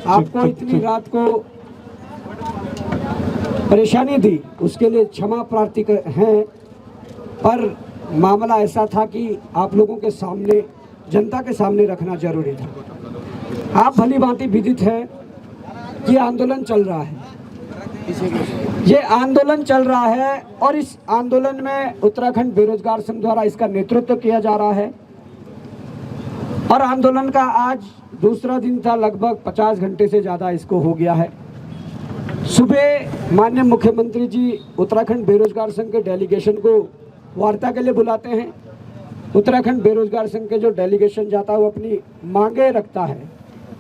आपको इतनी रात को परेशानी दी, उसके लिए क्षमा प्रार्थी हैं, पर मामला ऐसा था कि आप लोगों के सामने, जनता के सामने रखना जरूरी था। आप भली भांति विदित है कि आंदोलन चल रहा है, ये आंदोलन चल रहा है और इस आंदोलन में उत्तराखंड बेरोजगार संघ द्वारा इसका नेतृत्व किया जा रहा है और आंदोलन का आज दूसरा दिन था, लगभग 50 घंटे से ज़्यादा इसको हो गया है। सुबह माननीय मुख्यमंत्री जी उत्तराखंड बेरोजगार संघ के डेलीगेशन को वार्ता के लिए बुलाते हैं। उत्तराखंड बेरोजगार संघ के जो डेलीगेशन जाता है वो अपनी मांगे रखता है,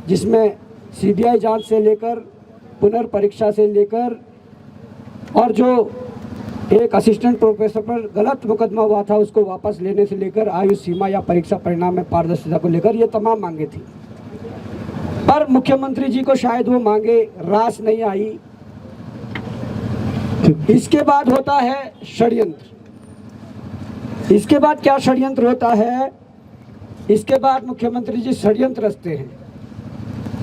जिसमें सीबीआई जांच से लेकर पुनर्परीक्षा से लेकर और जो एक असिस्टेंट प्रोफेसर पर गलत मुकदमा हुआ था उसको वापस लेने से लेकर आयु सीमा या परीक्षा परिणाम में पारदर्शिता को लेकर ये तमाम मांगे थी। पर मुख्यमंत्री जी को शायद वो मांगे रास नहीं आई। इसके बाद होता है षड्यंत्र। इसके बाद क्या षड्यंत्र होता है? इसके बाद मुख्यमंत्री जी षड्यंत्र रचते हैं।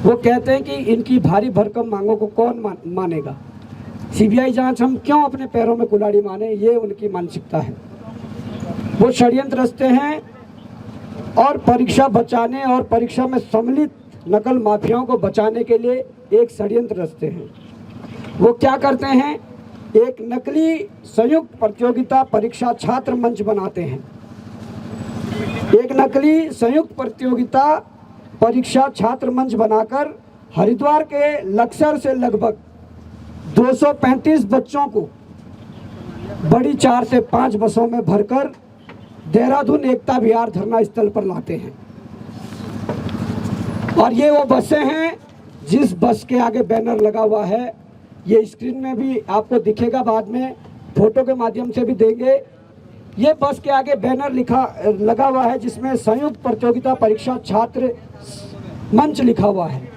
वो कहते हैं कि इनकी भारी भरकम मांगों को कौन मानेगा, सीबीआई जांच हम क्यों अपने पैरों में कुल्हाड़ी माने, ये उनकी मानसिकता है। वो षड्यंत्र रचते हैं और परीक्षा बचाने और परीक्षा में सम्मिलित नकल माफियाओं को बचाने के लिए एक षड्यंत्र रचते हैं। वो क्या करते हैं? एक नकली संयुक्त प्रतियोगिता परीक्षा छात्र मंच बनाते हैं। एक नकली संयुक्त प्रतियोगिता परीक्षा छात्र मंच बनाकर हरिद्वार के लक्सर से लगभग 235 बच्चों को बड़ी 4 से 5 बसों में भरकर देहरादून एकता विहार धरना स्थल पर लाते हैं। और ये वो बसें हैं जिस बस के आगे बैनर लगा हुआ है, ये स्क्रीन में भी आपको दिखेगा, बाद में फोटो के माध्यम से भी देंगे। ये बस के आगे बैनर लगा हुआ है जिसमें संयुक्त प्रतियोगिता परीक्षा छात्र मंच लिखा हुआ है।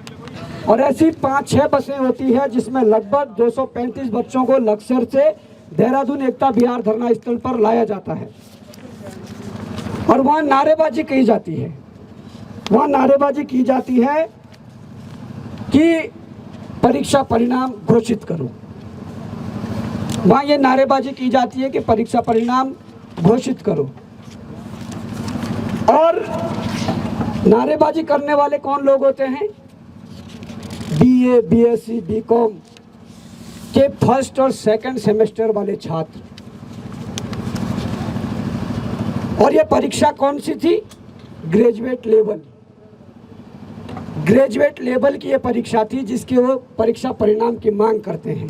और ऐसी 5-6 बसें होती है जिसमें लगभग 235 बच्चों को लक्सर से देहरादून एकता विहार धरना स्थल पर लाया जाता है और वहाँ नारेबाजी की जाती है। वहाँ नारेबाजी की जाती है कि परीक्षा परिणाम घोषित करो। वहाँ ये नारेबाजी की जाती है कि परीक्षा परिणाम घोषित करो। और नारेबाजी करने वाले कौन लोग होते हैं? बीए, बीएससी, बीकॉम के फर्स्ट और सेकंड सेमेस्टर वाले छात्र। और ये परीक्षा कौन सी थी? Graduate level. ग्रेजुएट लेवल की ये परीक्षा थी जिसकी वो परीक्षा परिणाम की मांग करते हैं।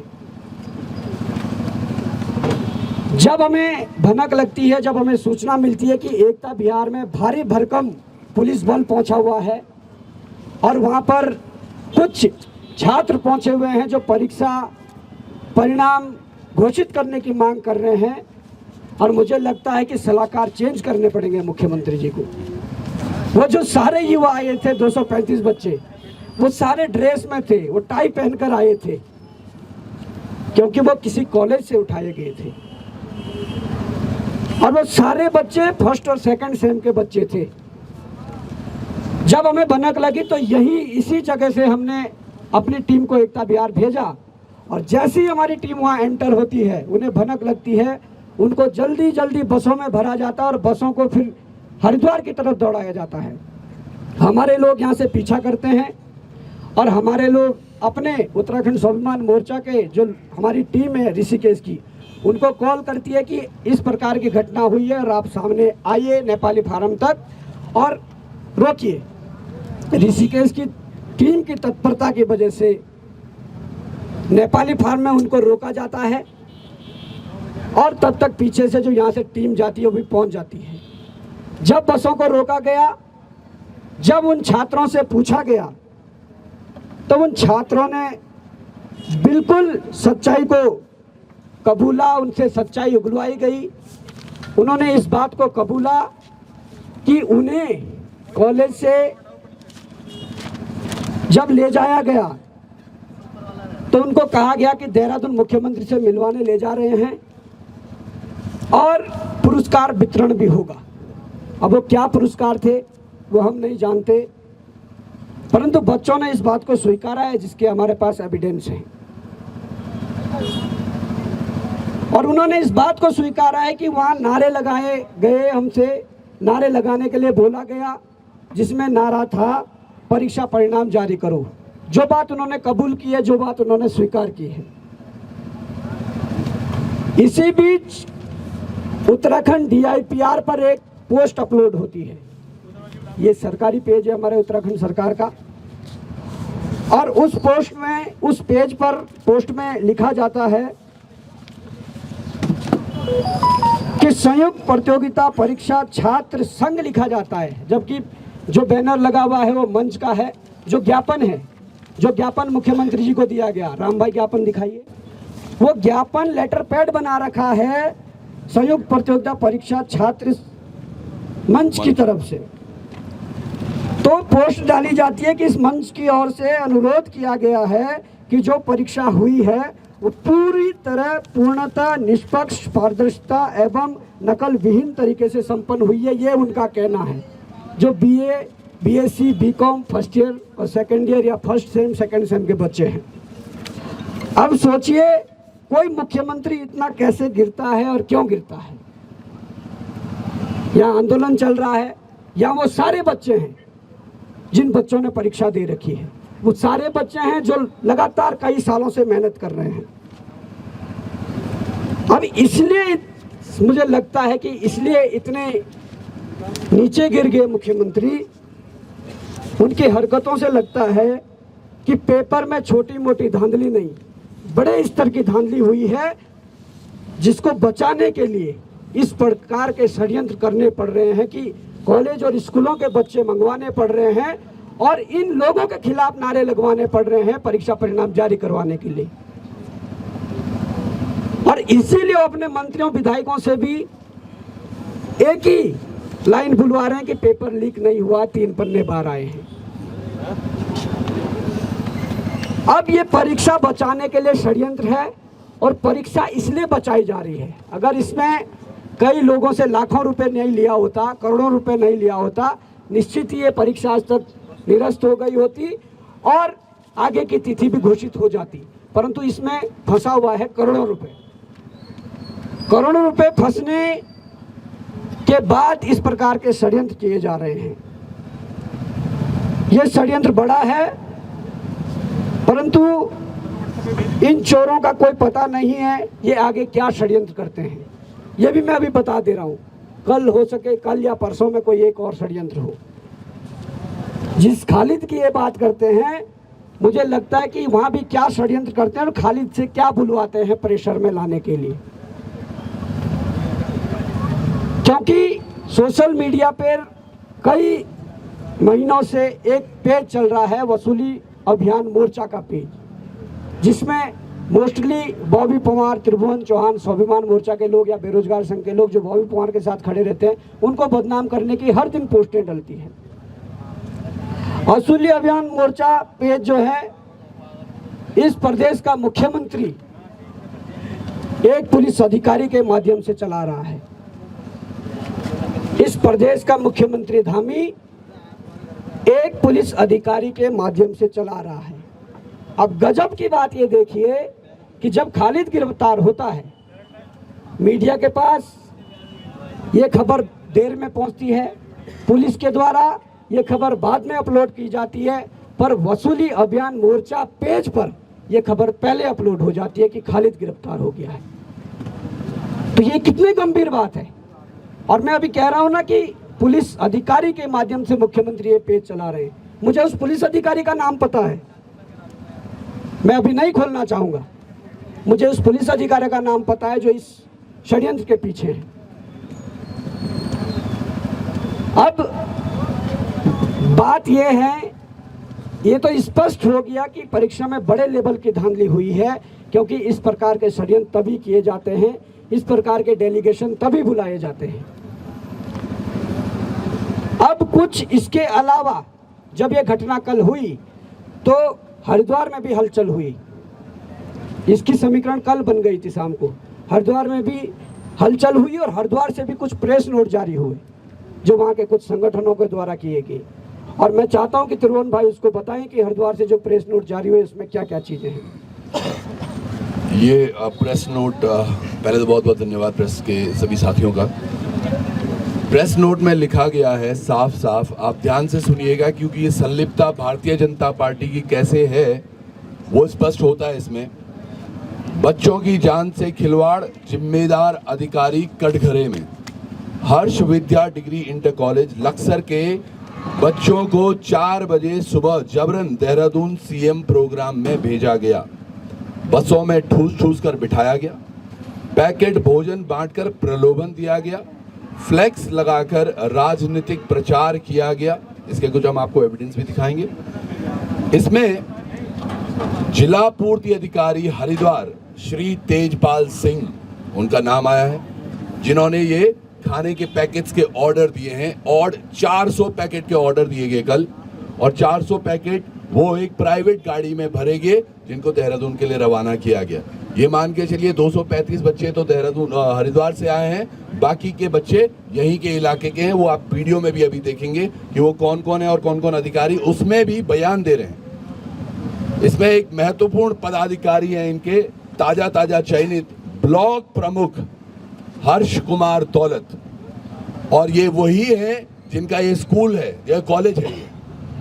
जब हमें भनक लगती है, जब हमें सूचना मिलती है कि एकता विहार में भारी भरकम पुलिस बल पहुंचा हुआ है और वहां पर कुछ छात्र पहुंचे हुए हैं जो परीक्षा परिणाम घोषित करने की मांग कर रहे हैं, और मुझे लगता है कि सलाहकार चेंज करने पड़ेंगे मुख्यमंत्री जी को। वो जो सारे युवा आए थे 235 बच्चे, वो सारे ड्रेस में थे, वो टाई पहनकर आए थे क्योंकि वो किसी कॉलेज से उठाए गए थे। और वो सारे बच्चे फर्स्ट और सेकंड सेम के बच्चे थे। जब हमें भनक लगी तो यही इसी जगह से हमने अपनी टीम को एकता विहार भेजा, और जैसे ही हमारी टीम वहाँ एंटर होती है, उन्हें भनक लगती है, उनको जल्दी जल्दी बसों में भरा जाता है और बसों को फिर हरिद्वार की तरफ दौड़ाया जाता है। हमारे लोग यहाँ से पीछा करते हैं और हमारे लोग अपने उत्तराखंड स्वाभिमान मोर्चा के जो हमारी टीम है ऋषिकेश की, उनको कॉल करती है कि इस प्रकार की घटना हुई है और आप सामने आइए नेपाली फार्म तक और रोकिए। ऋषिकेश की टीम की तत्परता की वजह से नेपाली फार्म में उनको रोका जाता है और तब तक पीछे से जो यहाँ से टीम जाती है वो भी पहुँच जाती है। जब बसों को रोका गया, जब उन छात्रों से पूछा गया, तो उन छात्रों ने बिल्कुल सच्चाई को कबूला, उनसे सच्चाई उगलवाई गई। उन्होंने इस बात को कबूला कि उन्हें कॉलेज से जब ले जाया गया तो उनको कहा गया कि देहरादून मुख्यमंत्री से मिलवाने ले जा रहे हैं और पुरस्कार वितरण भी होगा। अब वो क्या पुरस्कार थे वो हम नहीं जानते, परंतु बच्चों ने इस बात को स्वीकारा है, जिसके हमारे पास एविडेंस है। और उन्होंने इस बात को स्वीकारा है कि वहाँ नारे लगाए गए, हमसे नारे लगाने के लिए बोला गया, जिसमें नारा था परीक्षा परिणाम जारी करो। जो बात उन्होंने कबूल की है, जो बात उन्होंने स्वीकार की है। इसी बीच उत्तराखंड DIPR पर एक पोस्ट अपलोड होती है। ये सरकारी पेज है हमारे उत्तराखंड सरकार का, और उस पोस्ट में लिखा जाता है कि संयुक्त प्रतियोगिता परीक्षा छात्र संघ लिखा जाता है, जबकि जो बैनर लगा हुआ है वो मंच का है। जो ज्ञापन है, जो ज्ञापन मुख्यमंत्री जी को दिया गया, राम भाई ज्ञापन दिखाइए, वो ज्ञापन लेटर पैड बना रखा है संयुक्त प्रतियोगिता परीक्षा छात्र मंच की तरफ से। तो पोस्ट डाली जाती है कि इस मंच की ओर से अनुरोध किया गया है कि जो परीक्षा हुई है वो पूरी तरह पूर्णतः निष्पक्ष, पारदर्शिता एवं नकल विहीन तरीके से संपन्न हुई है। ये उनका कहना है। जो BA, BSc, BCom first year और सेकेंड ईयर या फर्स्ट सेम सेकेंड सेम के बच्चे हैं। अब सोचिए, कोई मुख्यमंत्री इतना कैसे गिरता है और क्यों गिरता है? यहाँ आंदोलन चल रहा है, या वो सारे बच्चे हैं जिन बच्चों ने परीक्षा दे रखी है, वो सारे बच्चे हैं जो लगातार कई सालों से मेहनत कर रहे हैं। अब इसलिए मुझे लगता है कि इसलिए इतने नीचे गिर गए मुख्यमंत्री। उनकी हरकतों से लगता है कि पेपर में छोटी मोटी धांधली नहीं, बड़े स्तर की धांधली हुई है, जिसको बचाने के लिए इस प्रकार के षड्यंत्र करने पड़ रहे हैं कि कॉलेज और स्कूलों के बच्चे मंगवाने पड़ रहे हैं और इन लोगों के खिलाफ नारे लगवाने पड़ रहे हैं परीक्षा परिणाम जारी करवाने के लिए। और इसीलिए अपने मंत्रियों विधायकों से भी एक ही लाइन बुलवा रहे हैं कि पेपर लीक नहीं हुआ, 3 पन्ने बाहर आए हैं। अब ये परीक्षा बचाने के लिए षड्यंत्र है, और परीक्षा इसलिए बचाई जा रही है। अगर इसमें कई लोगों से लाखों रुपए नहीं लिया होता, करोड़ों रुपए नहीं लिया होता, निश्चित ही ये परीक्षा आज तक निरस्त हो गई होती और आगे की तिथि भी घोषित हो जाती। परंतु इसमें फंसा हुआ है करोड़ों रुपए। करोड़ों रुपए फंसने के बाद इस प्रकार के षड्यंत्र किए जा रहे हैं। ये षड्यंत्र बड़ा है, परंतु इन चोरों का कोई पता नहीं है ये आगे क्या षड्यंत्र करते हैं। ये भी मैं अभी बता दे रहा हूँ, कल हो सके, कल या परसों में कोई एक और षड्यंत्र हो। जिस खालिद की ये बात करते हैं, मुझे लगता है कि वहाँ भी क्या षड्यंत्र करते हैं और खालिद से क्या बुलवाते हैं प्रेशर में लाने के लिए। क्योंकि सोशल मीडिया पर कई महीनों से एक पेज चल रहा है, वसूली अभियान मोर्चा का पेज, जिसमें मोस्टली बॉबी पवार, त्रिभुवन चौहान, स्वाभिमान मोर्चा के लोग या बेरोजगार संघ के लोग जो बॉबी पवार के साथ खड़े रहते हैं, उनको बदनाम करने की हर दिन पोस्टें डलती हैं। वसूली अभियान मोर्चा पेज जो है, इस प्रदेश का मुख्यमंत्री एक पुलिस अधिकारी के माध्यम से चला रहा है। इस प्रदेश का मुख्यमंत्री धामी एक पुलिस अधिकारी के माध्यम से चला रहा है। अब गजब की बात ये देखिए कि जब खालिद गिरफ्तार होता है, मीडिया के पास ये खबर देर में पहुंचती है, पुलिस के द्वारा ये खबर बाद में अपलोड की जाती है, पर वसूली अभियान मोर्चा पेज पर यह खबर पहले अपलोड हो जाती है कि खालिद गिरफ्तार हो गया है। तो ये कितनी गंभीर बात है। और मैं अभी कह रहा हूं ना कि पुलिस अधिकारी के माध्यम से मुख्यमंत्री ये पेज चला रहे हैं। मुझे उस पुलिस अधिकारी का नाम पता है, मैं अभी नहीं खोलना चाहूंगा। मुझे उस पुलिस अधिकारी का नाम पता है जो इस षड्यंत्र के पीछे है। अब बात यह है, ये तो स्पष्ट हो गया कि परीक्षा में बड़े लेवल की धांधली हुई है, क्योंकि इस प्रकार के षड्यंत्र तभी किए जाते हैं, इस प्रकार के डेलीगेशन तभी बुलाए जाते हैं। अब कुछ इसके अलावा जब ये घटना कल हुई तो हरिद्वार में भी हलचल हुई। इसकी समीकरण कल बन गई थी शाम को। हरिद्वार में भी हलचल हुई और हरिद्वार से भी कुछ प्रेस नोट जारी हुए जो वहाँ के कुछ संगठनों के द्वारा किए गए। और मैं चाहता हूं कि त्रिभुवन भाई उसको बताएं कि हरिद्वार से जो प्रेस नोट जारी हुए उसमें क्या क्या चीज़ें हैं। ये प्रेस नोट, पहले तो बहुत बहुत धन्यवाद प्रेस के सभी साथियों का। प्रेस नोट में लिखा गया है साफ साफ, आप ध्यान से सुनिएगा क्योंकि ये संलिप्तता भारतीय जनता पार्टी की कैसे है वो स्पष्ट होता है इसमें। बच्चों की जान से खिलवाड़, जिम्मेदार अधिकारी कटघरे में। हर्ष विद्या डिग्री इंटर कॉलेज लक्सर के बच्चों को 4 बजे सुबह जबरन देहरादून सीएम प्रोग्राम में भेजा गया। बसों में ठूस ठूस कर बिठाया गया, पैकेट भोजन बांटकर प्रलोभन दिया गया, फ्लेक्स लगाकर राजनीतिक प्रचार किया गया। इसके कुछ हम आपको एविडेंस भी दिखाएंगे। इसमें जिला पूर्ति अधिकारी हरिद्वार श्री तेजपाल सिंह उनका नाम आया है, जिन्होंने ये खाने के पैकेट्स के ऑर्डर दिए हैं। और 400 पैकेट के ऑर्डर दिए गए कल, और 400 पैकेट वो एक प्राइवेट गाड़ी में भरे गए जिनको देहरादून के लिए रवाना किया गया। ये मान के चलिए 235 बच्चे तो देहरादून हरिद्वार से आए हैं, बाकी के बच्चे यहीं के इलाके के हैं। वो आप वीडियो में भी अभी देखेंगे कि वो कौन कौन है और कौन कौन अधिकारी उसमें भी बयान दे रहे हैं। इसमें एक महत्वपूर्ण पदाधिकारी हैं इनके ताजा चयनित ब्लॉक प्रमुख हर्ष कुमार दौलत, और ये वही है जिनका ये स्कूल है, यह कॉलेज है। ये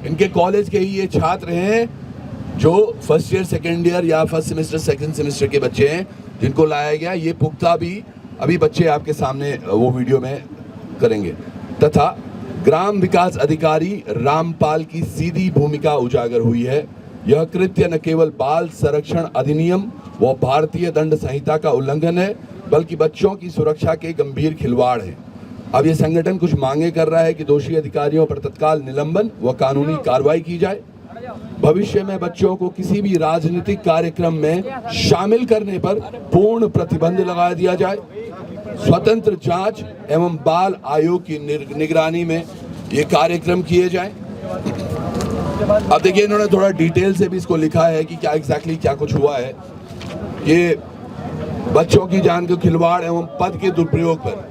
इनके कॉलेज के ही ये छात्र हैं जो फर्स्ट ईयर, सेकेंड ईयर या फर्स्ट सेमेस्टर, सेकंड सेमेस्टर के बच्चे हैं जिनको लाया गया। ये पुख्ता भी अभी बच्चे आपके सामने वो वीडियो में करेंगे। तथा ग्राम विकास अधिकारी रामपाल की सीधी भूमिका उजागर हुई है। यह कृत्य न केवल बाल संरक्षण अधिनियम व भारतीय दंड संहिता का उल्लंघन है, बल्कि बच्चों की सुरक्षा के गंभीर खिलवाड़ है। अब ये संगठन कुछ मांगे कर रहा है कि दोषी अधिकारियों पर तत्काल निलंबन व कानूनी कार्रवाई की जाए। भविष्य में बच्चों को किसी भी राजनीतिक कार्यक्रम में शामिल करने पर पूर्ण प्रतिबंध लगा दिया जाए। स्वतंत्र जांच एवं बाल आयोग की निगरानी में ये कार्यक्रम किए जाएं। अब देखिए इन्होंने थोड़ा डिटेल से भी इसको लिखा है कि क्या एग्जैक्टली क्या कुछ हुआ है। ये बच्चों की जान के खिलवाड़ एवं पद के दुरुपयोग पर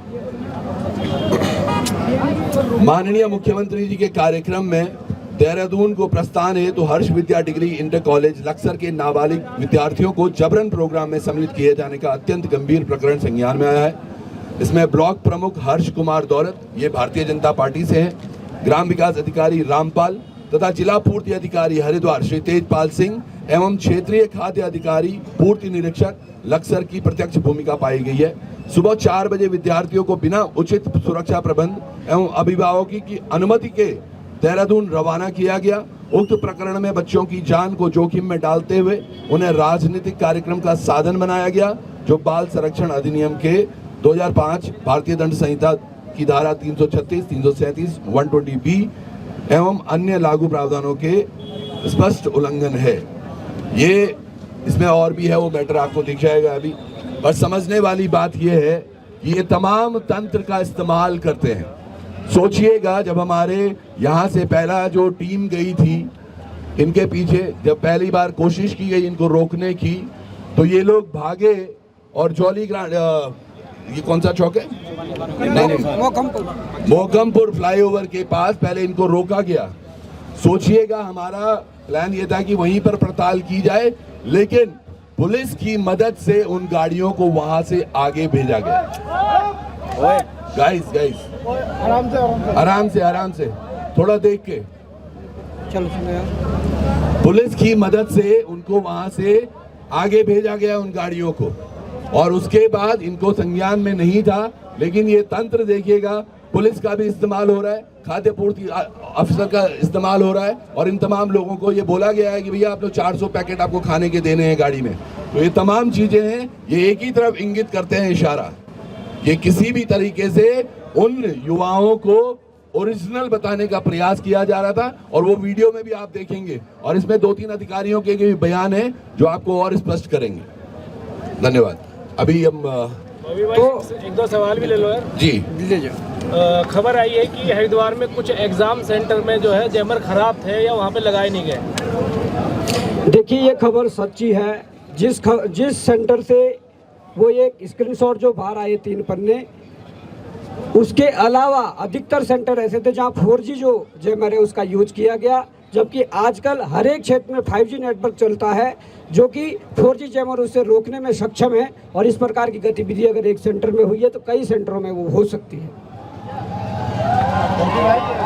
माननीय मुख्यमंत्री जी के कार्यक्रम में देहरादून को प्रस्थान है तो हर्ष विद्या डिग्री इंटर कॉलेज लक्सर के नाबालिग विद्यार्थियों को जबरन प्रोग्राम में सम्मिलित किए जाने का अत्यंत गंभीर प्रकरण संज्ञान में आया है। इसमें ब्लॉक प्रमुख हर्ष कुमार दौलत, ये भारतीय जनता पार्टी से हैं, ग्राम विकास अधिकारी रामपाल तथा जिला पूर्ति अधिकारी हरिद्वार श्री तेजपाल सिंह एवं क्षेत्रीय खाद्य अधिकारी पूर्ति निरीक्षक लक्सर की प्रत्यक्ष भूमिका पाई गई है। सुबह 4 बजे विद्यार्थियों को बिना उचित सुरक्षा प्रबंध एवं अभिभावकों की अनुमति के देहरादून रवाना किया गया। उक्त प्रकरण में बच्चों की जान को जोखिम में डालते हुए उन्हें राजनीतिक कार्यक्रम का साधन बनाया गया, जो बाल संरक्षण अधिनियम के 2005 भारतीय दंड संहिता की धारा 336, 337, 120B एवं अन्य लागू प्रावधानों के स्पष्ट उल्लंघन है। ये इसमें और भी है, वो मैटर आपको दिख जाएगा अभी। पर समझने वाली बात यह है कि ये तमाम तंत्र का इस्तेमाल करते हैं। सोचिएगा जब हमारे यहाँ से पहला जो टीम गई थी इनके पीछे, जब पहली बार कोशिश की गई इनको रोकने की, तो ये लोग भागे और जॉली ग्रांड, ये कौन सा चौक है, मोहकमपुर फ्लाईओवर के पास पहले इनको रोका गया। सोचिएगा हमारा प्लान ये था कि वहीं पर पड़ताल की जाए, लेकिन पुलिस की मदद से उन गाड़ियों को वहां से आगे भेजा गया। गाइस आराम से थोड़ा देख के चलो। पुलिस की मदद से उनको वहां से आगे भेजा गया उन गाड़ियों को, और उसके बाद इनको संज्ञान में नहीं था। लेकिन ये तंत्र देखिएगा, पुलिस का भी इस्तेमाल हो रहा है, खाद्य पूर्ति अफसर का इस्तेमाल हो रहा है, और इन तमाम लोगों को ये बोला गया है कि भैया आप लोग 400 पैकेट आपको खाने के देने हैं गाड़ी में। तो ये तमाम चीजें हैं, ये एक ही तरफ इंगित करते हैं, इशारा। ये किसी भी तरीके से उन युवाओं को ओरिजिनल बताने का प्रयास किया जा रहा था, और वो वीडियो में भी आप देखेंगे। और इसमें 2-3 अधिकारियों के भी बयान है जो आपको और स्पष्ट करेंगे। धन्यवाद। अभी हम तो 1-2 सवाल भी ले लो यार जी। खबर आई है कि हरिद्वार में कुछ एग्जाम सेंटर में जो है जैमर खराब थे या वहाँ पे लगाए नहीं गए। देखिए ये खबर सच्ची है। जिस सेंटर से वो एक स्क्रीनशॉट जो बाहर आए 3 पन्ने, उसके अलावा अधिकतर सेंटर ऐसे थे जहां 4G जो जैमर है उसका यूज किया गया, जबकि आजकल हर एक क्षेत्र में 5G नेटवर्क चलता है जो कि 4G जैमर उसे रोकने में सक्षम है। और इस प्रकार की गतिविधि अगर एक सेंटर में हुई है तो कई सेंटरों में वो हो सकती है।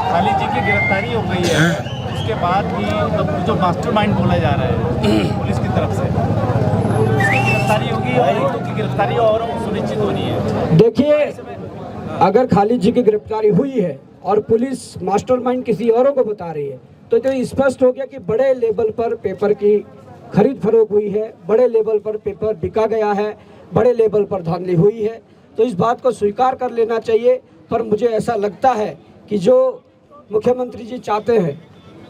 खालिद जी की गिरफ्तारी हो गई है, उसके बाद भी अब जो मास्टरमाइंड बोला जा रहा है पुलिस की तरफ से, उसकी गिरफ्तारी होगी और उनकी गिरफ्तारी और सुनिश्चित होनी है। देखिए, अगर खालिद जी की गिरफ्तारी हुई है और पुलिस मास्टरमाइंड किसी औरों को बता रही है तो स्पष्ट हो गया कि बड़े लेवल पर पेपर की खरीद फरोख्त हुई है, बड़े लेवल पर पेपर बिका गया है, बड़े लेवल पर धांधली हुई है। तो इस बात को स्वीकार कर लेना चाहिए। पर मुझे ऐसा लगता है कि जो मुख्यमंत्री जी चाहते हैं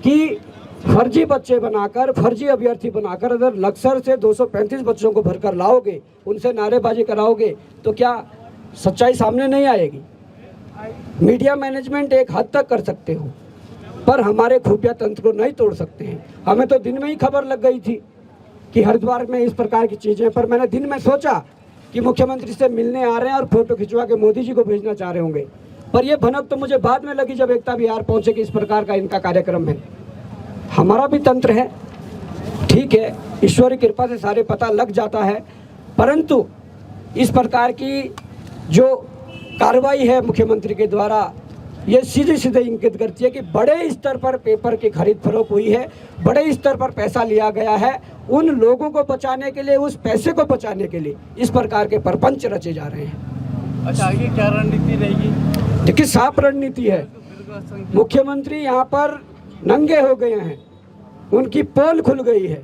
कि फर्जी बच्चे बनाकर, फर्जी अभ्यर्थी बनाकर अगर लक्सर से 235 बच्चों को भरकर लाओगे, उनसे नारेबाजी कराओगे तो क्या सच्चाई सामने नहीं आएगी? मीडिया मैनेजमेंट एक हद तक कर सकते हो पर हमारे खुफिया तंत्र को नहीं तोड़ सकते हैं। हमें तो दिन में ही खबर लग गई थी कि हरिद्वार में इस प्रकार की चीज़ें, पर मैंने दिन में सोचा कि मुख्यमंत्री से मिलने आ रहे हैं और फोटो खिंचवा के मोदी जी को भेजना चाह रहे होंगे, पर यह भनक तो मुझे बाद में लगी जब एकता विहार पहुंचे कि इस प्रकार का इनका कार्यक्रम है। हमारा भी तंत्र है, ठीक है, ईश्वर की कृपा से सारे पता लग जाता है, परंतु इस प्रकार की जो कार्रवाई है मुख्यमंत्री के द्वारा ये सीधे सीधे इंगित करती है कि बड़े स्तर पर पेपर की खरीद फरोख्त हुई है, बड़े स्तर पर पैसा लिया गया है। उन लोगों को बचाने के लिए, उस पैसे को बचाने के लिए इस प्रकार के प्रपंच रचे जा रहे हैं। अच्छा, आगे क्या रणनीति रहेगी? देखिए, साफ रणनीति है। मुख्यमंत्री यहाँ पर नंगे हो गए हैं, उनकी पोल खुल गई है।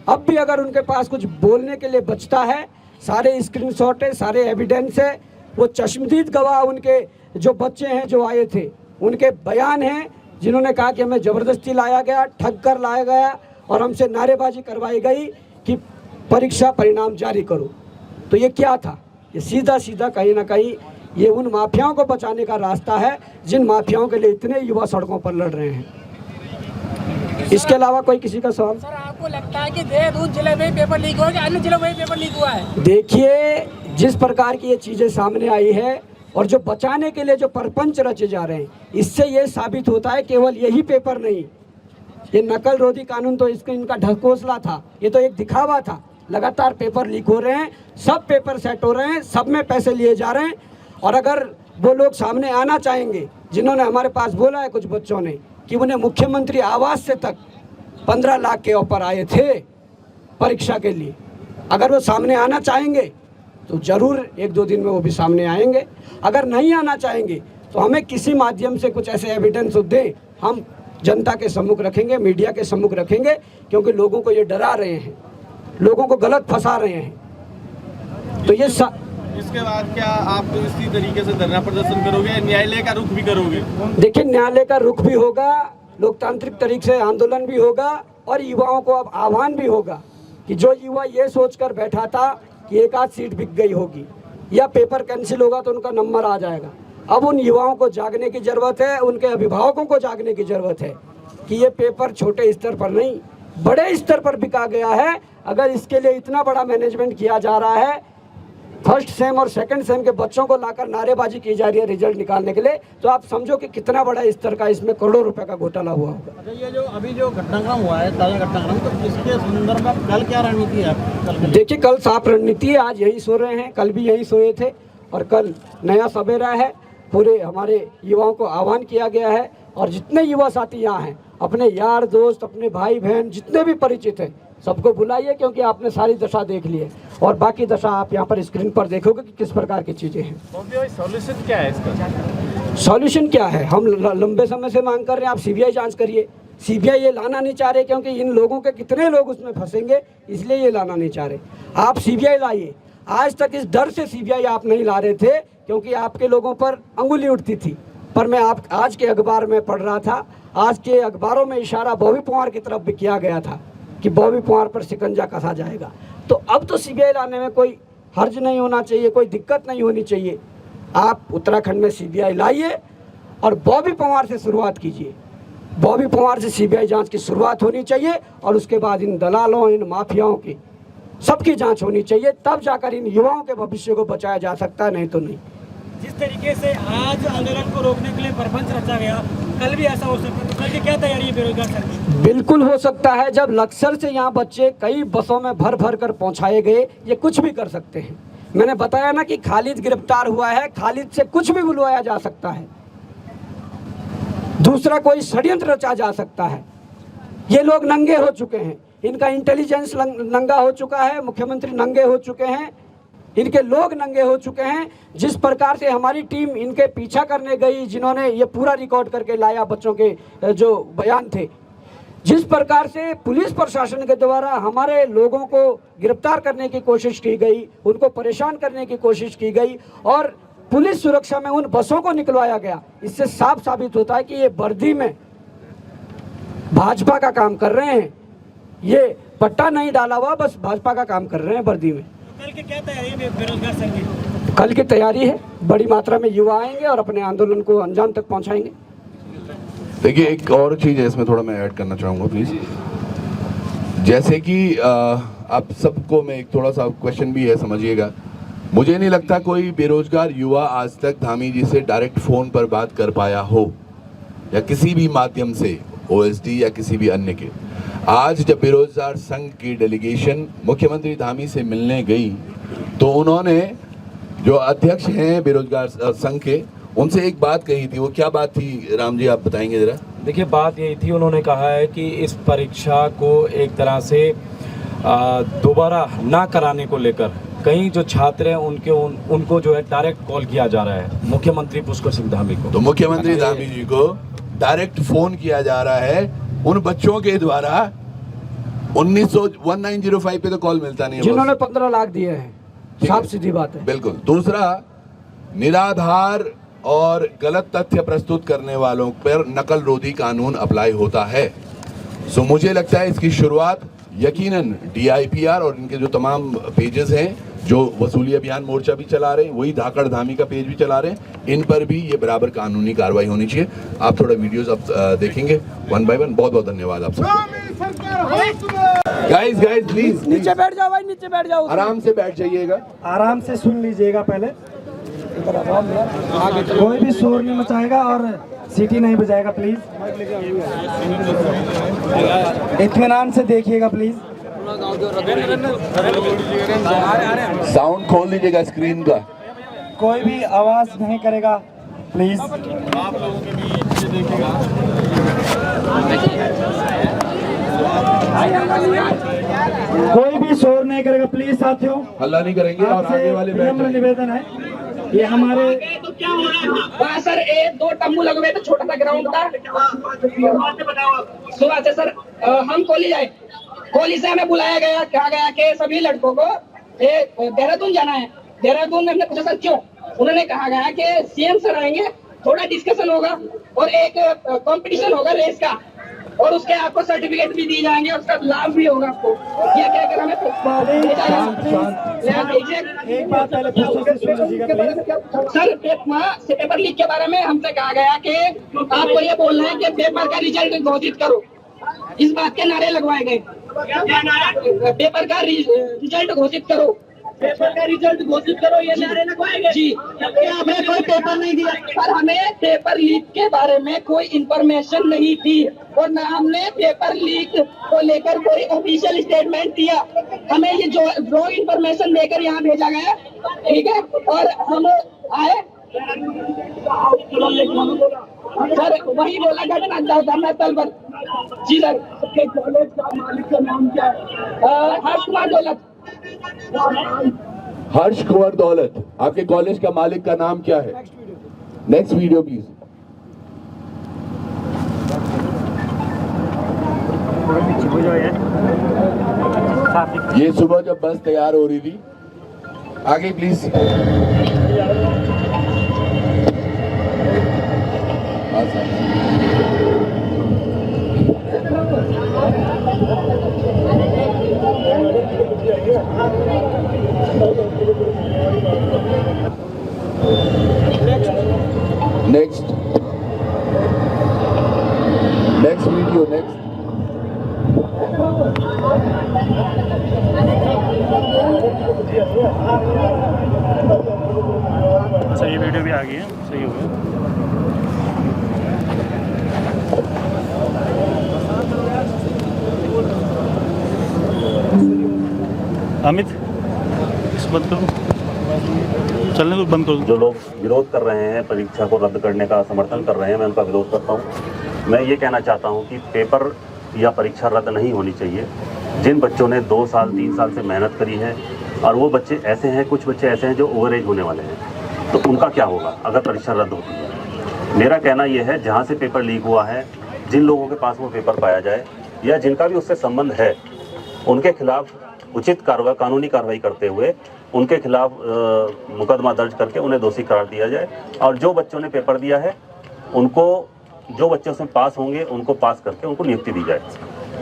अब भी अगर उनके पास कुछ बोलने के लिए बचता है, सारे स्क्रीनशॉट है, सारे एविडेंस है, वो चश्मदीद गवाह उनके जो बच्चे हैं जो आए थे उनके बयान हैं, जिन्होंने कहा कि हमें ज़बरदस्ती लाया गया, ठग कर लाया गया और हमसे नारेबाजी करवाई गई कि परीक्षा परिणाम जारी करो। तो ये क्या था? ये सीधा सीधा कहीं ना कहीं ये उन माफियाओं को बचाने का रास्ता है जिन माफियाओं के लिए इतने युवा सड़कों पर लड़ रहे हैं। इसके अलावा कोई किसी का सवाल? सर, आपको लगता है कि देहरादून जिले में पेपर लीक हुआ कि अन्य जिलों में पेपर लीक हुआ है? देखिए, जिस प्रकार की ये चीज़ें सामने आई है और जो बचाने के लिए जो प्रपंच रचे जा रहे हैं, इससे ये साबित होता है केवल यही पेपर नहीं, ये नकल रोधी कानून तो इसका इनका ढकोसला था, ये तो एक दिखावा था। लगातार पेपर लीक हो रहे हैं, सब पेपर सेट हो रहे हैं, सब में पैसे लिए जा रहे हैं। और अगर वो लोग सामने आना चाहेंगे जिन्होंने हमारे पास बोला है कुछ बच्चों ने कि उन्हें मुख्यमंत्री आवास से तक 15 लाख के ऑफर आए थे परीक्षा के लिए, अगर वो सामने आना चाहेंगे तो ज़रूर 1-2 दिन में वो भी सामने आएंगे। अगर नहीं आना चाहेंगे तो हमें किसी माध्यम से कुछ ऐसे एविडेंस दें, हम जनता के सम्मुख रखेंगे, मीडिया के सम्मुख रखेंगे, क्योंकि लोगों को ये डरा रहे हैं, लोगों को गलत फंसा रहे हैं। तो ये इसके बाद क्या आप इसी तरीके से धरना प्रदर्शन करोगे, न्यायालय का रुख भी करोगे? देखिए, न्यायालय का रुख भी होगा, लोकतांत्रिक तरीके से आंदोलन भी होगा और युवाओं को अब आह्वान भी होगा कि जो युवा ये सोचकर बैठा था कि एक आध सीट बिक गई होगी या पेपर कैंसिल होगा तो उनका नंबर आ जाएगा, अब उन युवाओं को जागने की ज़रूरत है, उनके अभिभावकों को जागने की ज़रूरत है कि ये पेपर छोटे स्तर पर नहीं बड़े स्तर पर बिका गया है। अगर इसके लिए इतना बड़ा मैनेजमेंट किया जा रहा है, फर्स्ट सेम और सेकंड सेम के बच्चों को लाकर नारेबाजी की जा रही है रिजल्ट निकालने के लिए, तो आप समझो कि कितना बड़ा स्तर का इसमें करोड़ों रुपए का घोटाला हुआ होगा। अच्छा, ये जो अभी जो घटनाक्रम हुआ है, ताज़ा घटनाक्रम, तो इसके संदर्भ में कल क्या रणनीति है? देखिए, कल साफ रणनीति है, आज यही सो रहे हैं, कल भी यही सोए थे और कल नया सवेरा है। पूरे हमारे युवाओं को आह्वान किया गया है और जितने युवा साथी यहाँ हैं, अपने यार दोस्त, अपने भाई बहन जितने भी परिचित हैं, सबको बुलाइए, क्योंकि आपने सारी दशा देख ली है और बाकी दशा आप यहाँ पर स्क्रीन पर देखोगे कि किस प्रकार की चीज़ें हैं। सॉल्यूशन क्या है इसका? सॉल्यूशन क्या है? हम लंबे समय से मांग कर रहे हैं, आप सीबीआई जांच करिए। सीबीआई ये लाना नहीं चाह रहे क्योंकि इन लोगों के कितने लोग उसमें फंसेंगे, इसलिए ये लाना नहीं चाह रहे। आप सीबीआई लाइए। आज तक इस डर से सीबीआई आप नहीं ला रहे थे क्योंकि आपके लोगों पर अंगुली उठती थी, पर मैं आज के अखबार में पढ़ रहा था, आज के अखबारों में इशारा बॉबी पवार की तरफ भी किया गया था कि बॉबी पवार पर शिकंजा कसा जाएगा। तो अब तो सीबीआई लाने में कोई हर्ज नहीं होना चाहिए, कोई दिक्कत नहीं होनी चाहिए। आप उत्तराखंड में सीबीआई लाइए और बॉबी पवार से शुरुआत कीजिए। बॉबी पवार से सीबीआई जांच की शुरुआत होनी चाहिए और उसके बाद इन दलालों, इन माफियाओं की सबकी जांच होनी चाहिए, तब जाकर इन युवाओं के भविष्य को बचाया जा सकता है, नहीं तो नहीं। जिस तरीके से आज आंदोलन को रोकने के लिए प्रपंच रचा गया, कल भी ऐसा हो सकता है, तो कल की क्या तैयारी है बेरोजगार संघ की? बिल्कुल हो सकता है। जब लक्सर से यहाँ बच्चे कई बसों में भर भर कर पहुँचाए गए, ये कुछ भी कर सकते हैं। मैंने बताया ना कि खालिद गिरफ्तार हुआ है, खालिद से कुछ भी बुलवाया जा सकता है, दूसरा कोई षड्यंत्र रचा जा सकता है। ये लोग नंगे हो चुके हैं, इनका इंटेलिजेंस नंगा हो चुका है, मुख्यमंत्री नंगे हो चुके हैं, इनके लोग नंगे हो चुके हैं। जिस प्रकार से हमारी टीम इनके पीछा करने गई, जिन्होंने ये पूरा रिकॉर्ड करके लाया बच्चों के जो बयान थे, जिस प्रकार से पुलिस प्रशासन के द्वारा हमारे लोगों को गिरफ्तार करने की कोशिश की गई, उनको परेशान करने की कोशिश की गई और पुलिस सुरक्षा में उन बसों को निकलवाया गया, इससे साफ साबित होता है कि ये वर्दी में भाजपा का काम कर रहे हैं। ये पट्टा नहीं डाला हुआ, बस भाजपा का काम कर रहे हैं वर्दी में। कल की क्या तैयारी है बेरोजगार संघ की? कल की तैयारी है, बड़ी मात्रा में युवा आएंगे और अपने आंदोलन को अंजाम तक पहुंचाएंगे। देखिए, एक और चीज़ है इसमें थोड़ा मैं ऐड करना चाहूँगा प्लीज़। जैसे कि आप सबको मैं एक थोड़ा सा क्वेश्चन भी है, समझिएगा। मुझे नहीं लगता कोई बेरोजगार युवा आज तक धामी जी से डायरेक्ट फ़ोन पर बात कर पाया हो या किसी भी माध्यम से, OSD या किसी भी अन्य के। आज जब बेरोजगार संघ की डेलीगेशन मुख्यमंत्री धामी से मिलने गई तो उन्होंने, जो अध्यक्ष हैं बेरोजगार संघ के, उनसे एक बात कही थी। वो क्या बात थी राम जी, आप बताएंगे ज़रा? देखिए, बात यही थी, उन्होंने कहा है कि इस परीक्षा को एक तरह से दोबारा ना कराने को लेकर कई जो छात्र हैं उनको जो है डायरेक्ट कॉल किया जा रहा है मुख्यमंत्री पुष्कर सिंह धामी को। तो मुख्यमंत्री धामी जी को डायरेक्ट फोन किया जा रहा है उन बच्चों के द्वारा। 1905 पे तो कॉल मिलता नहीं है, जिन्होंने 15 लाख दिए हैं, साफ सीधी बात है। बिल्कुल। दूसरा, निराधार और गलत तथ्य प्रस्तुत करने वालों पर नकल रोधी कानून अप्लाई होता है। सो मुझे लगता है इसकी शुरुआत यकीनन DIPR और इनके जो तमाम पेजेस हैं, जो वसूली अभियान मोर्चा भी चला रहे हैं, वही धाकड़ धामी का पेज भी चला रहे हैं, इन पर भी ये बराबर कानूनी कार्रवाई होनी चाहिए। आप थोड़ा वीडियोस अब देखेंगे वन बाय वन। बहुत बहुत धन्यवाद आप सब। गाइस प्लीज नीचे बैठ जाओ भाई, नीचे बैठ जाओ, आराम से बैठ जाइएगा। आराम से सुन लीजिएगा पहले, कोई भी शोर नहीं मचाएगा और सीटी नहीं बजाएगा प्लीज। इत्मीनान से देखिएगा प्लीज। साउंड खोल लीजिएगा स्क्रीन का। कोई भी आवाज नहीं करेगा प्लीज। कोई भी शोर नहीं करेगा प्लीज साथियों। हल्ला नहीं करेंगे और आगे वाले बैठ आपसे निवेदन है, ये हमारे वहाँ सर 1-2 तम्बू लगे हुए थे, छोटा सा ग्राउंड था। सुबह से सर हम कोली से हमें बुलाया गया, कहा गया कि सभी लड़कों को देहरादून जाना है। देहरादून में हमने पूछा सर क्यों? उन्होंने कहा गया कि CM सर आएंगे, थोड़ा डिस्कशन होगा और एक कंपटीशन होगा रेस का, और उसके आपको सर्टिफिकेट भी दिए जाएंगे और उसका लाभ भी होगा आपको। ये कहकर हमें एक बात पहले से सुन लीजिएगा प्लीज। सर पेपर लीक के बारे में हमसे कहा गया कि आपको ये बोलना है कि पेपर का रिजल्ट घोषित करो, इस बात के नारे लगवाए गए। पेपर का रिजल्ट घोषित करो, पेपर का रिजल्ट घोषित करो, ये नारे लगवाए गए जी। हमें कोई पेपर नहीं दिया, पर हमें पेपर लीक के बारे में कोई इंफॉर्मेशन नहीं थी और न हमने पेपर लीक को लेकर कोई ऑफिशियल स्टेटमेंट दिया। हमें ये जो रॉन्ग इंफॉर्मेशन देकर यहाँ भेजा गया, ठीक है, और हम आए सर, वही बोला घटनास्थल पर। जी सर, कॉलेज का मालिक का नाम क्या है? हर्ष कुमार दौलत। हर्ष कुंवर दौलत, आपके कॉलेज का मालिक का नाम क्या है? Next video please. ये सुबह जब बस तैयार हो रही थी, आगे प्लीज। Next video next. अच्छा, ये वीडियो अभी आ गई है, सही हो गया। अमित इस बंद करो, चलने दो, बंद करो। जो लोग विरोध कर रहे हैं, परीक्षा को रद्द करने का समर्थन कर रहे हैं, मैं उनका विरोध करता हूं। मैं ये कहना चाहता हूं कि पेपर या परीक्षा रद्द नहीं होनी चाहिए। जिन बच्चों ने 2 साल 3 साल से मेहनत करी है, और वो बच्चे ऐसे हैं, कुछ बच्चे ऐसे हैं जो ओवर एज होने वाले हैं, तो उनका क्या होगा अगर परीक्षा रद्द होती है। मेरा कहना यह है, जहाँ से पेपर लीक हुआ है, जिन लोगों के पास वो पेपर पाया जाए या जिनका भी उससे संबंध है, उनके खिलाफ उचित कार्रवाई, कानूनी कार्रवाई करते हुए उनके खिलाफ मुकदमा दर्ज करके उन्हें दोषी करार दिया जाए। और जो बच्चों ने पेपर दिया है उनको, जो बच्चे उसमें पास होंगे उनको पास करके उनको नियुक्ति दी जाए।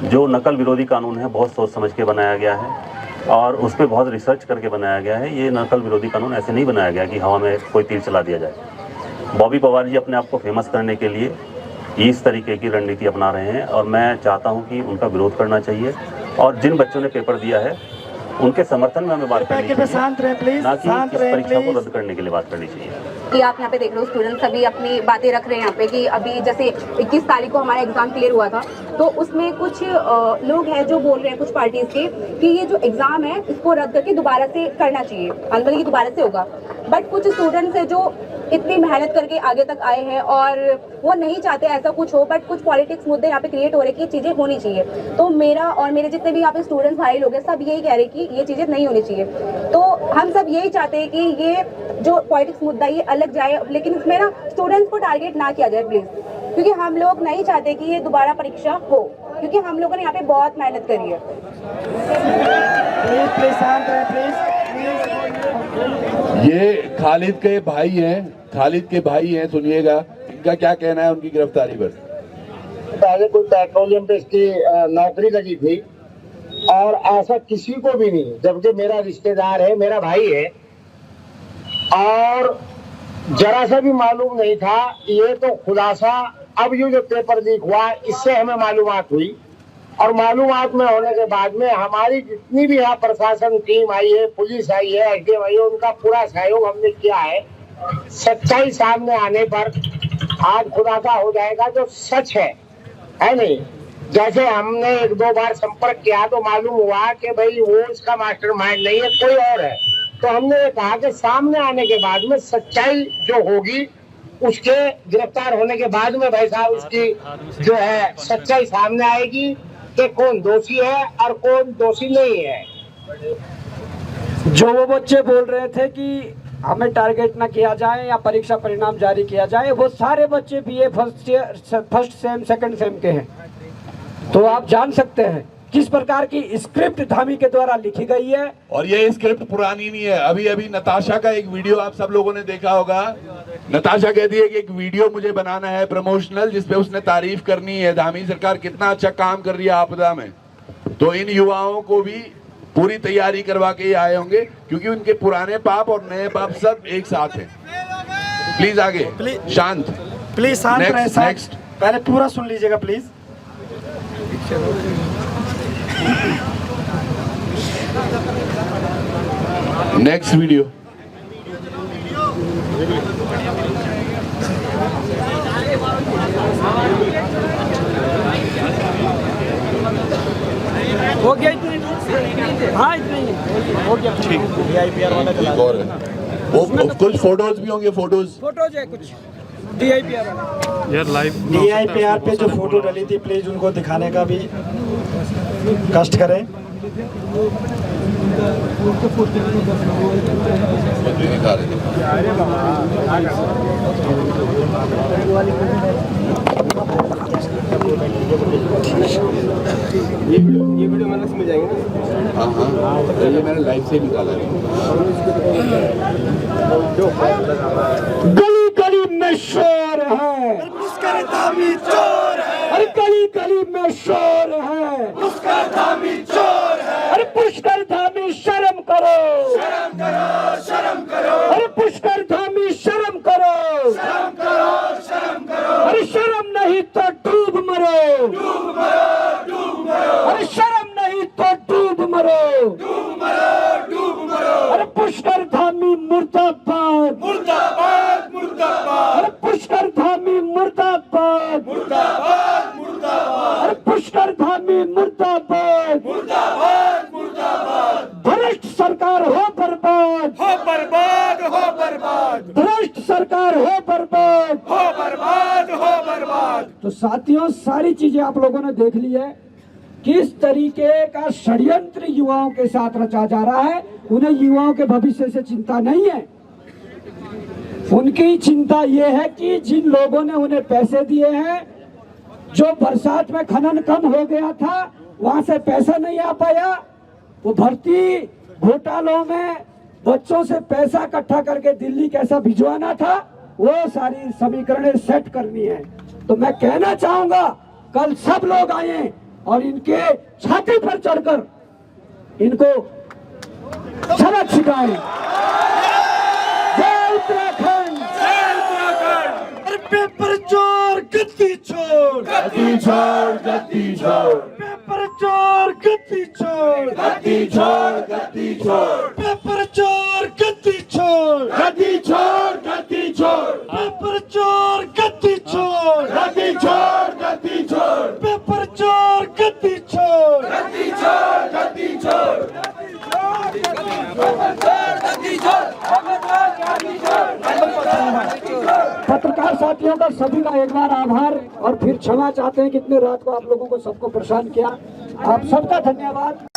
जो नकल विरोधी कानून है बहुत सोच समझ के बनाया गया है और उस पर बहुत रिसर्च करके बनाया गया है। ये नकल विरोधी कानून ऐसे नहीं बनाया गया कि हवा में कोई तीर चला दिया जाए। बॉबी पवार जी अपने आप को फेमस करने के लिए इस तरीके की रणनीति अपना रहे हैं और मैं चाहता हूं कि उनका विरोध करना चाहिए। और जिन बच्चों ने पेपर दिया है उनके समर्थन में हमें बात करनी चाहिए, ना कि इस परीक्षा को रद्द करने के लिए बात करनी चाहिए। कि आप यहाँ पे देख रहे हो स्टूडेंट्स अभी अपनी बातें रख रहे हैं यहाँ पे कि अभी जैसे 21 तारीख को हमारा एग्जाम क्लियर हुआ था, तो उसमें कुछ लोग हैं जो बोल रहे हैं, कुछ पार्टीज के, कि ये जो एग्जाम है इसको रद्द करके दोबारा से करना चाहिए, अंदर की दोबारा से होगा। बट कुछ स्टूडेंट्स है जो इतनी मेहनत करके आगे तक आए हैं और वो नहीं चाहते ऐसा कुछ हो, बट कुछ पॉलिटिक्स मुद्दे यहाँ पे क्रिएट हो रहे कि ये चीज़ें होनी चाहिए। तो मेरा और मेरे जितने भी यहाँ पे स्टूडेंट्स भाई लोग हैं, सब यही कह रहे हैं कि ये चीज़ें नहीं होनी चाहिए। तो हम सब यही चाहते हैं कि ये जो पॉलिटिक्स मुद्दा ये अलग जाए, लेकिन इसमें ना स्टूडेंट्स को टारगेट ना किया जाए प्लीज़, क्योंकि हम लोग नहीं चाहते कि ये दोबारा परीक्षा हो, क्योंकि हम लोगों ने यहाँ पे बहुत मेहनत करी है। ये खालिद के भाई हैं, खालिद के भाई हैं, सुनिएगा इनका क्या कहना है उनकी गिरफ्तारी पर। पहले कोई पेट्रोलियम पे इसकी नौकरी लगी थी और ऐसा किसी को भी नहीं, जबकि मेरा रिश्तेदार है, मेरा भाई है, और जरा सा भी मालूम नहीं था। ये तो खुलासा अब ये जो पेपर लीक हुआ इससे हमें मालूमात हुई, और मालूमात में होने के बाद में हमारी जितनी भी यहाँ प्रशासन टीम आई है, पुलिस आई है, एसडीएम आई है, उनका पूरा सहयोग हमने किया है। सच्चाई सामने आने पर आज खुलासा हो जाएगा जो सच है नहीं। जैसे हमने 1-2 बार संपर्क किया तो मालूम हुआ कि भाई वो इसका मास्टरमाइंड नहीं है, कोई और है। तो हमने ये कहा कि सामने आने के बाद में सच्चाई जो होगी, उसके गिरफ्तार होने के बाद में भाई साहब इसकी जो है सच्चाई सामने आएगी कि कौन दोषी है और कौन दोषी नहीं है। जो वो बच्चे बोल रहे थे कि हमें टारगेट ना किया जाए या परीक्षा परिणाम जारी किया जाए, वो सारे बच्चे BA first sem second same के हैं। तो आप जान सकते हैं किस प्रकार की स्क्रिप्ट धामी के द्वारा लिखी गई है। और ये स्क्रिप्ट पुरानी नहीं है। अभी अभी नताशा का एक वीडियो आप सब लोगों ने देखा होगा। नताशा कहती है कि एक वीडियो मुझे बनाना है प्रमोशनल, जिसपे उसने तारीफ करनी है धामी सरकार कितना अच्छा काम कर रही है आपदा में। तो इन युवाओं को भी पूरी तैयारी करवा के ही आए होंगे, क्योंकि उनके पुराने पाप और नए पाप सब एक साथ हैं। प्लीज आगे, शांत प्लीज शांत रहे। नेक्स्ट पहले पूरा सुन लीजिएगा प्लीज। Next video. हो गया इतना ही? हाँ इतना ही हो गया। DIPR वाला एक और है, वो कुछ फोटोज भी होंगे, फोटोज है कुछ DIPR वाला। यार लाइव DIPR पे जो फोटो डली थी प्लीज उनको दिखाने का भी कष्ट करें। दिखा रहे ये वीडियो मैंने समझ जाएंगे। हाँ हाँ, ये मैंने लाइव से निकाला है। गली गली में शोर है, पुष्कर धामी चोर है। अरे गली गली में शोर है, पुष्कर धामी चोर है। अरे पुष्कर धामी शर्म करो, शर्म करो, शर्म करो। अरे पुष्कर धामी शर्म करो, शर्म करो, शर्म करो। अरे शर्म नहीं तो डूब मरो, डूब मरो, डूब मरो। अरे शर्म नहीं तो डूब मरो, डूब मरो, डूब मरो। अरे पुष्कर धामी मुर्दाबाद, मुर्दाबाद, बर्बाद, हो बर्बाद, हो बर्बाद। तो साथियों, सारी चीजें आप लोगों ने देख ली है, किस तरीके का षड्यंत्र युवाओं के साथ रचा जा रहा है। उन्हें युवाओं के भविष्य से चिंता नहीं है, उनकी चिंता यह है कि जिन लोगों ने उन्हें पैसे दिए हैं, जो बरसात में खनन कम हो गया था, वहां से पैसा नहीं आ पाया, वो भर्ती घोटालों में बच्चों से पैसा इकट्ठा करके दिल्ली कैसा भिजवाना था, वो सारी समीकरणें सेट करनी है। तो मैं कहना चाहूंगा, कल सब लोग आए और इनके छाती पर चढ़कर इनको सबक सिखाएं। जय उत्तराखंड, जय उत्तराखंड। अरे पेपर चोर गद्दी छोड़, गद्दी छोड़, गद्दी छोड़, पेपर चोर गद्दी छोड़, गद्दी छोड़, गद्दी छोड़, पेपर चोर गद्दी छोड़, गद्दी छोड़, गद्दी छोड़, पेपर चोर गद्दी छोड़, गद्दी छोड़, गद्दी छोड़, पेपर चोर गद्दी छोड़, गद्दी छोड़, गद्दी छोड़, पत्रकार साथियों का सभी का एक बार आभार और फिर क्षमा चाहते हैं कि इतने रात को आप लोगों को सबको परेशान किया। आप सबका धन्यवाद।